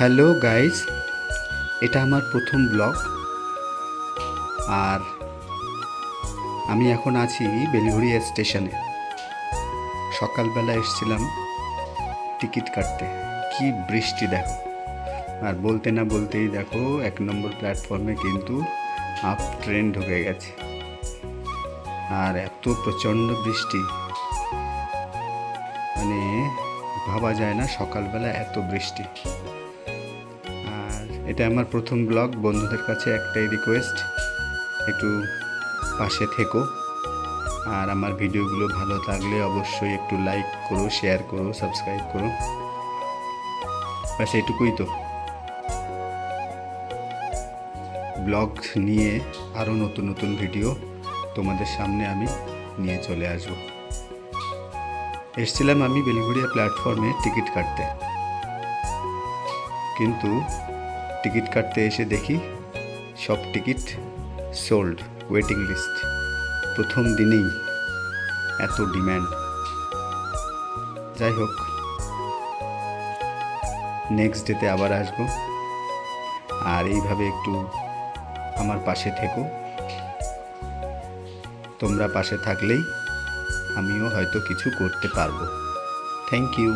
Hello guys, এটা আমার প্রথম ব্লগ। আর আমি এখন আছি বেলঘড়িয়া স্টেশনে। সকালবেলা এসেছিলাম টিকিট কাটতে। কি বৃষ্টি দেখো! আর বলতে না বলতেই দেখো 1 নম্বর প্ল্যাটফর্মে কিন্তু আপ ট্রেন ঢুকে গেছে। আর এত প্রচণ্ড বৃষ্টি, মানে ভাবা যায় না সকালবেলা এত বৃষ্টি। আর এটা আমার প্রথম ব্লগ। বন্ধুদের কাছে একটাই রিকোয়েস্ট, একটু পাশে থেকো। আর আমার ভিডিওগুলো ভালো লাগলে অবশ্যই একটু লাইক করো, শেয়ার করো, সাবস্ক্রাইব করো। ব্যাস এটুকুই তো। ব্লগ নিয়ে আরও নতুন নতুন ভিডিও তোমাদের সামনে আমি নিয়ে চলে আসব। এসছিলাম আমি বেলঘড়িয়া প্ল্যাটফর্মে টিকিট কাটতে, কিন্তু টিকিট কাটতে এসে দেখি সব টিকিট সোল্ড, ওয়েটিং লিস্ট। প্রথম দিনেই এত ডিম্যান্ড। যাই হোক, নেক্সট ডেতে আবার আসবো। আর এইভাবে একটু আমার পাশে থেকো। তোমরা পাশে থাকলেই আমিও হয়তো কিছু করতে পারবো। Thank you.